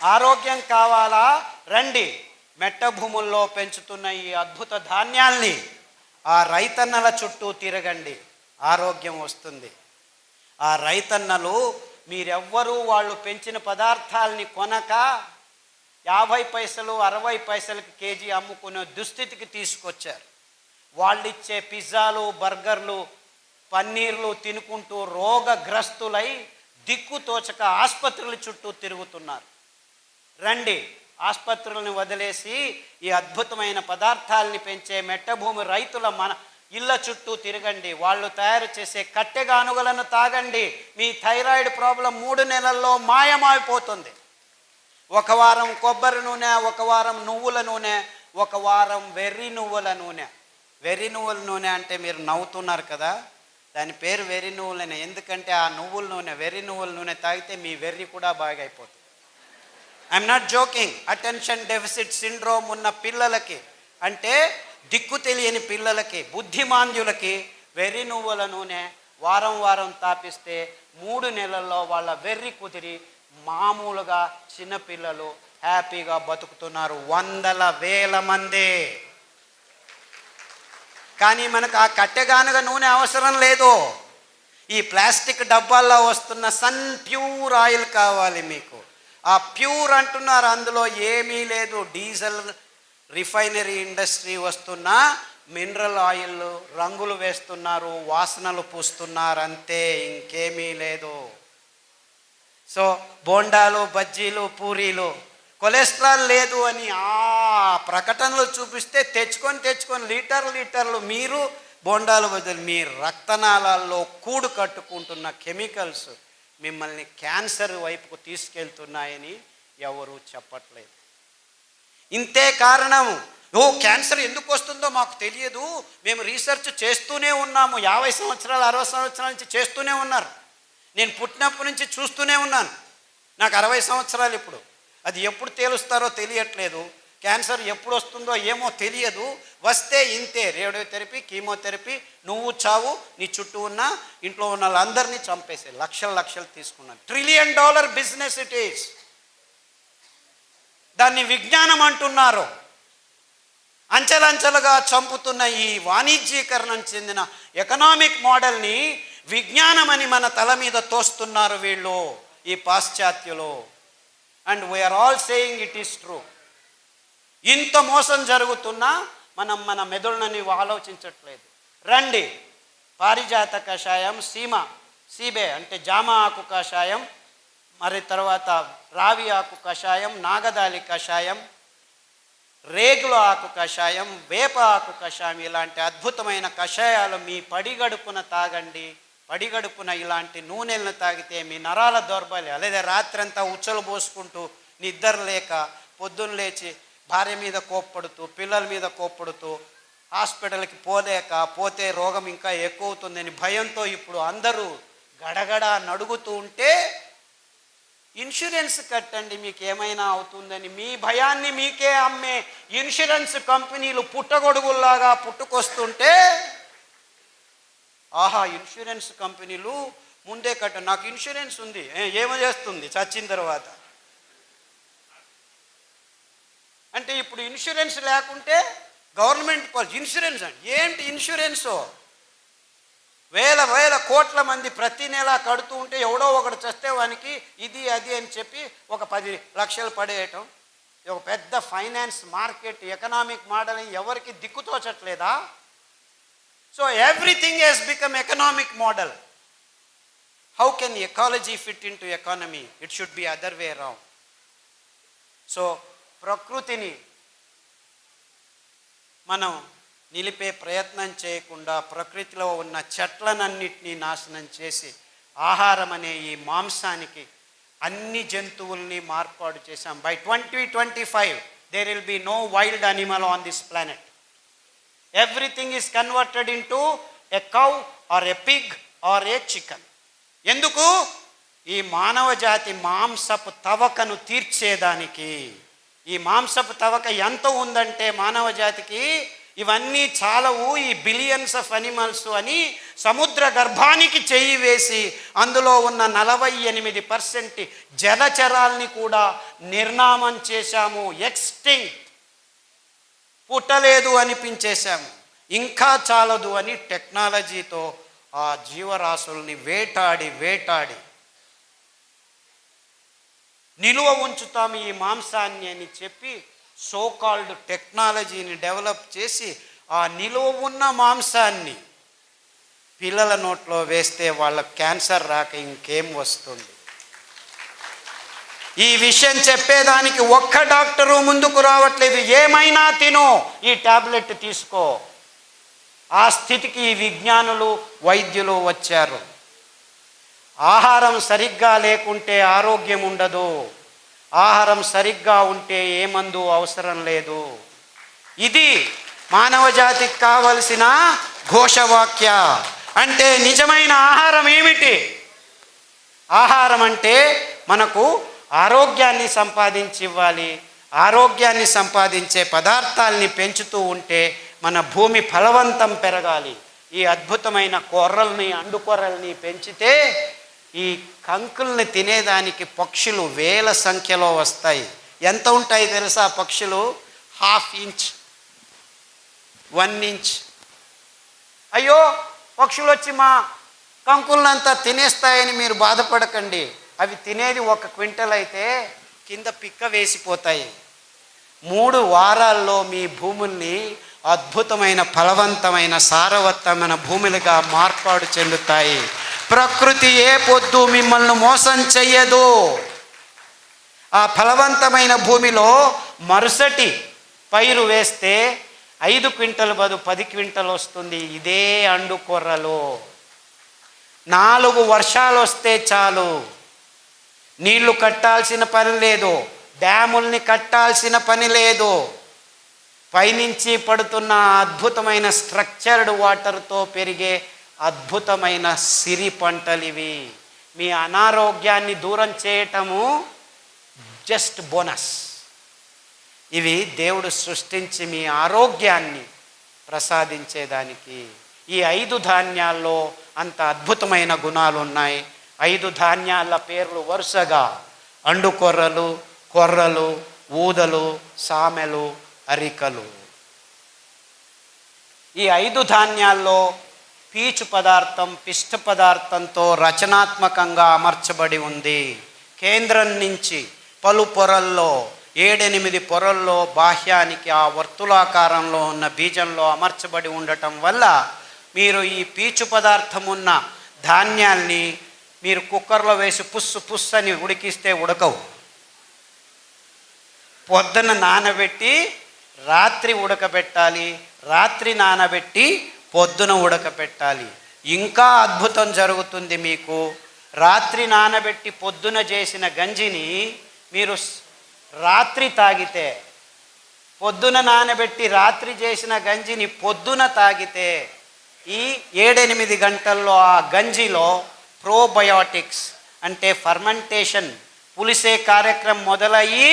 ఆరోగ్యం కావాలా? రండి, మెట్ట భూముల్లో పెంచుతున్న ఈ అద్భుత ధాన్యాల్ని ఆ రైతన్నల చుట్టూ తిరగండి, ఆరోగ్యం వస్తుంది. ఆ రైతన్నలు మీరెవ్వరూ వాళ్ళు పెంచిన పదార్థాలని కొనక 50 పైసలు 60 పైసలకి కేజీ అమ్ముకునే దుస్థితికి తీసుకొచ్చారు. వాళ్ళిచ్చే పిజ్జాలు, బర్గర్లు, పన్నీర్లు తినుకుంటూ రోగగ్రస్తులై దిక్కుతోచక ఆసుపత్రుల చుట్టూ తిరుగుతున్నారు. రండి, ఆసుపత్రులను వదిలేసి ఈ అద్భుతమైన పదార్థాలని పెంచే మెట్టభూమి రైతుల మన ఇళ్ళ చుట్టూ తిరగండి. వాళ్ళు తయారు చేసే కట్టెగానుగలను తాగండి. మీ థైరాయిడ్ ప్రాబ్లం 3 నెలల్లో మాయమైపోతుంది. 1 వారం కొబ్బరి నూనె, 1 వారం నువ్వుల నూనె, 1 వారం వెర్రి నువ్వుల నూనె. వెర్రి నువ్వుల నూనె అంటే మీరు నవ్వుతున్నారు కదా, దాని పేరు వెర్రి నువ్వులనే. ఎందుకంటే ఆ నువ్వుల నూనె, వెర్రి నువ్వుల నూనె తాగితే మీ వెర్రి కూడా బాగా అయిపోతుంది. I'm not joking. Attention deficit syndrome ఉన్న పిల్లలకి, అంటే దిక్కు తెలియని పిల్లలకి, బుద్ధిమాంద్యులకి వెర్రి నువ్వుల నూనె వారం వారం తాపిస్తే 3 నెలల్లో వాళ్ళ వెర్రి కుదిరి మామూలుగా చిన్నపిల్లలు హ్యాపీగా బతుకుతున్నారు, 100,000 మంది. కానీ మనకు ఆ కట్టెగానుగ నూనె అవసరం లేదు. ఈ ప్లాస్టిక్ డబ్బాల్లో వస్తున్న సన్ ప్యూర్ ఆయిల్ కావాలి మీకు. ఆ ప్యూర్ అంటున్నారు, అందులో ఏమీ లేదు. డీజిల్ రిఫైనరీ ఇండస్ట్రీ వస్తున్న మినరల్ ఆయిల్ రంగులు వేస్తున్నారు, వాసనలు పూస్తున్నారు, అంతే, ఇంకేమీ లేదు. సో బోండాలు, బజ్జీలు, పూరీలు కొలెస్ట్రాల్ లేదు అని ఆ ప్రకటనలు చూపిస్తే తెచ్చుకొని లీటర్లు మీరు బోండాలు బదులు మీ రక్తనాళాల్లో కూడు కట్టుకుంటున్న కెమికల్స్ మిమ్మల్ని క్యాన్సర్ వైపుకు తీసుకెళ్తున్నాయని ఎవరు చెప్పట్లేదు. ఇంతే కారణం. క్యాన్సర్ ఎందుకు వస్తుందో మాకు తెలియదు, మేము రీసెర్చ్ చేస్తూనే ఉన్నాము. 50 సంవత్సరాలు 60 సంవత్సరాల నుంచి చేస్తూనే ఉన్నారు. నేను పుట్టినప్పటి నుంచి చూస్తూనే ఉన్నాను. నాకు 60 సంవత్సరాలు ఇప్పుడు. అది ఎప్పుడు తేలుస్తారో తెలియట్లేదు. క్యాన్సర్ ఎప్పుడు వస్తుందో ఏమో తెలియదు. వస్తే ఇంతే, రేడియోథెరపీ, కీమోథెరపీ, నువ్వు చావు, నీ చుట్టూ ఉన్న ఇంట్లో ఉన్న వాళ్ళందరినీ చంపేసే లక్షలు తీసుకున్నాను. $1 ట్రిలియన్ బిజినెస్ ఇట్ ఈస్. దాన్ని విజ్ఞానం అంటున్నారు. అంచెలంచెలుగా చంపుతున్న ఈ వాణిజ్యీకరణం చెందిన ఎకనామిక్ మోడల్ని విజ్ఞానం అని మన తల మీద తోస్తున్నారు వీళ్ళు, ఈ పాశ్చాత్యులు. And we are all saying it is true. ఇంత మోసం జరుగుతున్నా మనం మన మెదడుని ఆలోచించట్లేదు. రండి, పారిజాత కషాయం, సీబే అంటే జామ ఆకు కషాయం, మరి తర్వాత రావి ఆకు కషాయం, నాగదాలి కషాయం, రేగుల ఆకు కషాయం, వేప ఆకు కషాయం, ఇలాంటి అద్భుతమైన కషాయాలు మీ పడిగడుపున తాగండి. పడిగడుపున ఇలాంటి నూనెలను తాగితే మీ నరాల దౌర్బల్యం, లేదా రాత్రంతా ఉచ్చలు పోసుకుంటూ నిద్ర లేక పొద్దున్న లేచి భార్య మీద కోప్పడుతూ, పిల్లల మీద కోప్పడుతూ, హాస్పిటల్కి పోతే రోగం ఇంకా ఎక్కువ అవుతుందని భయంతో ఇప్పుడు అందరూ గడగడ నడుగుతూ ఉంటే ఇన్సూరెన్స్ కట్టండి మీకు ఏమైనా అవుతుందని. మీ భయాన్ని మీకే అమ్మే ఇన్సూరెన్స్ కంపెనీలు పుట్టగొడుగుల్లాగా పుట్టుకొస్తుంటే, ఆహా ఇన్సూరెన్స్ కంపెనీలు ముందే నాకు ఇన్సూరెన్స్ ఉంది, ఏమో చేస్తుంది చచ్చిన తర్వాత అంటే. ఇప్పుడు ఇన్సూరెన్స్ లేకుంటే గవర్నమెంట్ పాలసీ, ఇన్సూరెన్స్ అంటే ఏంటి? ఇన్సూరెన్సు వేల కోట్ల మంది ప్రతి నెల కడుతూ ఉంటే ఎవడో ఒకడు చస్తే వానికి ఇది అది అని చెప్పి ఒక 10 లక్షలు పడేయటం. ఒక పెద్ద ఫైనాన్స్ మార్కెట్ ఎకనామిక్ మోడల్ ఎవరికి దిక్కుతోచట్లేదా? So everything has become economic model. How can ecology fit into economy? It should be other way round. So ప్రకృతిని మనం నిలిపే ప్రయత్నం చేయకుండా ప్రకృతిలో ఉన్న చెట్లనన్నిటినీ నాశనం చేసి ఆహారం అనే ఈ మాంసానికి అన్ని జంతువుల్ని మార్పాటు చేశాం. By 2025 there will be no wild animal on this planet. Everything is converted into a cow or a pig or a chicken. ఎందుకు? ఈ మానవ జాతి మాంసపు తవకను తీర్చేదానికి. ఈ మాంసపు తవక ఎంత ఉందంటే మానవ జాతికి ఇవన్నీ చాలవు, ఈ బిలియన్స్ ఆఫ్ అనిమల్స్ అని సముద్ర గర్భానికి చెయ్యి వేసి అందులో ఉన్న 48% జలచరాల్ని కూడా నిర్నామం చేశాము, ఎక్స్టింక్ట్, పుట్టలేదు అనిపించేశాము. ఇంకా చాలదు అని టెక్నాలజీతో ఆ జీవరాశుల్ని వేటాడి నిలువ ఉంచుతాము ఈ మాంసాన్ని అని చెప్పి సోకాల్డ్ టెక్నాలజీని డెవలప్ చేసి ఆ నిలువ ఉన్న మాంసాన్ని పిల్లల నోట్లో వేస్తే వాళ్ళకి క్యాన్సర్ రాక ఇంకేం వస్తుంది? ఈ విషయం చెప్పేదానికి ఒక్క డాక్టరు ముందుకు రావట్లేదు. ఏమైనా తిను, ఈ టాబ్లెట్ తీసుకో. ఆ స్థితికి ఈ విజ్ఞానులు, వైద్యులు వచ్చారు. ఆహారం సరిగ్గా లేకుంటే ఆరోగ్యం ఉండదు, ఆహారం సరిగ్గా ఉంటే ఏ మందు అవసరం లేదు. ఇది మానవ జాతికి కావలసిన ఘోషవాక్య. అంటే నిజమైన ఆహారం ఏమిటి? ఆహారం అంటే మనకు ఆరోగ్యాన్ని సంపాదించి ఇవ్వాలి. ఆరోగ్యాన్ని సంపాదించే పదార్థాలని పెంచుతూ ఉంటే మన భూమి ఫలవంతం పెరగాలి. ఈ అద్భుతమైన కొర్రల్ని, అండుకొర్రల్ని పెంచితే ఈ కంకుల్ని తినేదానికి పక్షులు వేల సంఖ్యలో వస్తాయి. ఎంత ఉంటాయి తెలుసా పక్షులు? 1/2 ఇంచ్, 1 ఇంచ్. అయ్యో పక్షులు వచ్చి మా కంకులంతా తినేస్తాయని మీరు బాధపడకండి. అవి తినేది 1 క్వింటల్ అయితే కింద పిక్క వేసిపోతాయి. 3 వారాల్లో మీ భూముల్ని అద్భుతమైన ఫలవంతమైన సారవంతమైన భూములుగా మార్పాటు చెందుతాయి. ప్రకృతి ఏ పొద్దు మిమ్మల్ని మోసం చెయ్యదు. ఆ ఫలవంతమైన భూమిలో మరుసటి పైరు వేస్తే 5 క్వింటల్ బదులు 10 క్వింటల్ వస్తుంది. ఇదే అండుకొర్రలు. 4 వర్షాలు వస్తే చాలు, నీళ్లు కట్టాల్సిన పని లేదు, డ్యాముల్ని కట్టాల్సిన పని లేదు. పైనుంచి పడుతున్న అద్భుతమైన స్ట్రక్చర్డ్ వాటర్తో పెరిగే అద్భుతమైన సిరి పంటలు ఇవి. మీ అనారోగ్యాన్ని దూరం చేయటము జస్ట్ బోనస్. ఇవి దేవుడు సృష్టించి మీ ఆరోగ్యాన్ని ప్రసాదించేదానికి. ఈ 5 ధాన్యాల్లో అంత అద్భుతమైన గుణాలు ఉన్నాయి. 5 ధాన్యాల పేర్లు వరుసగా అండుకొర్రలు, కొర్రలు, ఊదలు, సామెలు, అరికలు. ఈ 5 ధాన్యాల్లో పీచు పదార్థం పిష్ట పదార్థంతో రచనాత్మకంగా అమర్చబడి ఉంది. కేంద్రం నుంచి పలు పొరల్లో 7-8 పొరల్లో బాహ్యానికి ఆ వర్తులాకారంలో ఉన్న బీజంలో అమర్చబడి ఉండటం వల్ల మీరు ఈ పీచు పదార్థం ఉన్న ధాన్యాల్ని మీరు కుక్కర్లో వేసి పుస్సు అని ఉడికిస్తే ఉడకవు. పొద్దున నానబెట్టి రాత్రి ఉడకబెట్టాలి, రాత్రి నానబెట్టి పొద్దున ఉడకబెట్టాలి. ఇంకా అద్భుతం జరుగుతుంది మీకు. రాత్రి నానబెట్టి పొద్దున చేసిన గంజిని మీరు రాత్రి తాగితే, పొద్దున నానబెట్టి రాత్రి చేసిన గంజిని పొద్దున తాగితే ఈ 7-8 గంటల్లో ఆ గంజిలో ప్రోబయోటిక్స్ అంటే ఫర్మెంటేషన్, పులిసే కార్యక్రమం మొదలయ్యి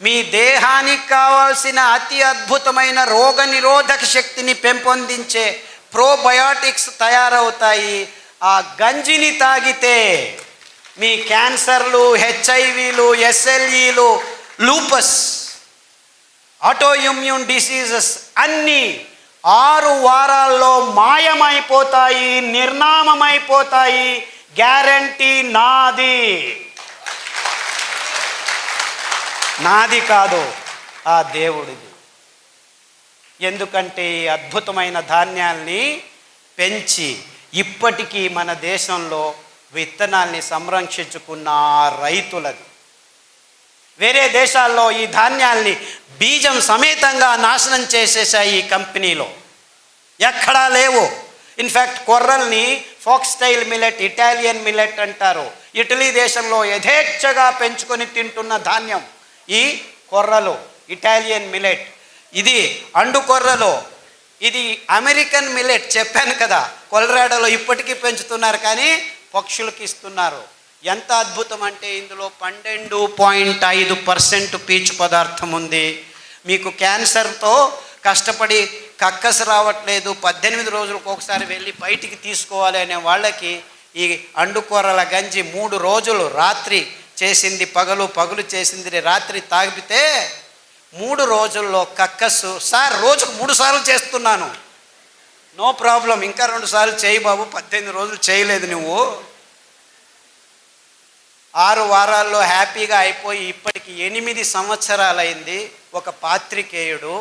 మీ దేహానికి కావాల్సిన అతి అద్భుతమైన రోగ నిరోధక శక్తిని పెంపొందించే ప్రోబయోటిక్స్ తయారవుతాయి. ఆ గంజిని తాగితే మీ క్యాన్సర్లు, హెచ్ఐవీలు, ఎస్ఎల్ఈలు, లూపస్, ఆటోఇమ్యూన్ డిసీజెస్ అన్నీ 6 వారాల్లో మాయమైపోతాయి, నిర్నామమైపోతాయి. గ్యారంటీ నాది. నాది కాదు, ఆ దేవుడిది. ఎందుకంటే ఈ అద్భుతమైన ధాన్యాల్ని పెంచి ఇప్పటికీ మన దేశంలో విత్తనాల్ని సంరక్షించుకున్న రైతులది. వేరే దేశాల్లో ఈ ధాన్యాల్ని బీజం సమేతంగా నాశనం చేసేసాయి ఈ కంపెనీలో. ఎక్కడా లేవు. ఇన్ఫ్యాక్ట్ కొర్రల్ని ఫాక్స్టైల్ మిల్లెట్, ఇటాలియన్ మిల్లెట్ అంటారు. ఇటలీ దేశంలో యథేచ్ఛగా పెంచుకొని తింటున్న ధాన్యం ఈ కొర్రలు, ఇటాలియన్ మిల్లెట్. ఇది అండుకొర్రలు. ఇది అమెరికన్ మిల్లెట్ చెప్పాను కదా, కొలరాడోలో ఇప్పటికీ పెంచుతున్నారు కానీ పక్షులకి ఇస్తున్నారు. ఎంత అద్భుతం అంటే ఇందులో 12.5% పీచు పదార్థం ఉంది. మీకు క్యాన్సర్తో కష్టపడి కక్కసు రావట్లేదు, 18 రోజులకు ఒకసారి వెళ్ళి బయటికి తీసుకోవాలి అనే వాళ్ళకి ఈ అండుకూరల గంజి 3 రోజులు రాత్రి చేసింది పగలు, పగలు చేసింది రాత్రి తాగితే 3 రోజుల్లో కక్కసు. సార్ రోజుకు 3 సార్లు చేస్తున్నాను, నో ప్రాబ్లం, ఇంకా 2 సార్లు చేయి బాబు, 18 రోజులు చేయలేదు నువ్వు. 6 వారాల్లో హ్యాపీగా అయిపోయి ఇప్పటికి 8 సంవత్సరాలైంది. ఒక పాత్రికేయుడు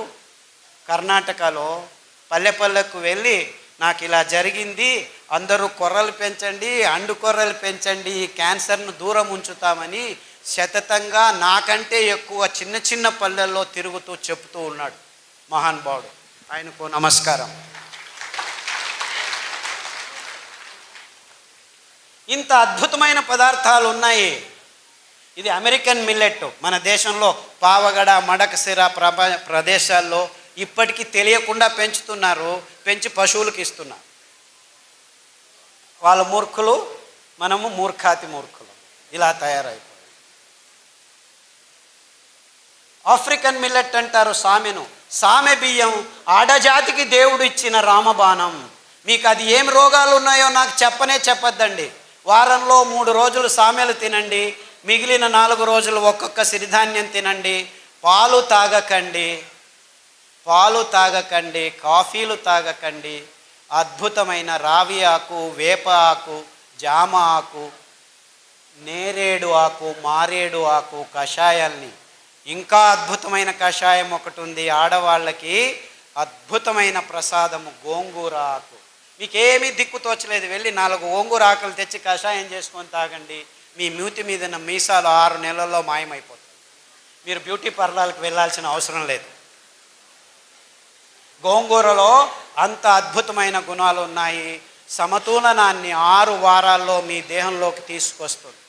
కర్ణాటకలో పల్లెకు వెళ్ళి నాకు ఇలా జరిగింది, అందరూ కొర్రలు పెంచండి, అండు కొర్రలు పెంచండి, క్యాన్సర్ను దూరం ఉంచుతామని శతతంగా నాకంటే ఎక్కువ చిన్న చిన్న పల్లెల్లో తిరుగుతూ చెప్తూ ఉన్నాడు మహానుభావుడు. ఆయనకు నమస్కారం. ఇంత అద్భుతమైన పదార్థాలు ఉన్నాయి. ఇది అమెరికన్ మిల్లెట్. మన దేశంలో పావగడ, మడకసిర ప్రదేశాల్లో ఇప్పటికీ తెలియకుండా పెంచుతున్నారు, పెంచి పశువులకు ఇస్తున్నారు. వాళ్ళ మూర్ఖులు, మనము మూర్ఖాతి మూర్ఖులు. ఇలా తయారైపోయి ఆఫ్రికన్ మిల్లెట్ అంటారు సామెను. సామె బియ్యం ఆడజాతికి దేవుడు ఇచ్చిన రామబాణం. మీకు అది ఏం రోగాలు ఉన్నాయో నాకు చెప్పొద్దండి. వారంలో 3 రోజులు సామెలు తినండి, మిగిలిన 4 రోజులు ఒక్కొక్క సిరిధాన్యం తినండి. పాలు తాగకండి, కాఫీలు తాగకండి. అద్భుతమైన రావి ఆకు, వేప ఆకు, జామ ఆకు, నేరేడు ఆకు, మారేడు ఆకు కషాయాల్ని, ఇంకా అద్భుతమైన కషాయం ఒకటి ఉంది ఆడవాళ్ళకి, అద్భుతమైన ప్రసాదము గోంగూర ఆకు. మీకేమీ దిక్కు తోచలేదు, వెళ్ళి 4 గోంగూర ఆకులు తెచ్చి కషాయం చేసుకొని తాగండి. మీ మూతి మీద మీసాలు 6 నెలల్లో మాయమైపోతాయి. మీరు బ్యూటీ పార్లర్కి వెళ్ళాల్సిన అవసరం లేదు. గోంగూరలో అంత అద్భుతమైన గుణాలు ఉన్నాయి. సమతులనాన్ని 6 వారాల్లో మీ దేహంలోకి తీసుకొస్తుంది.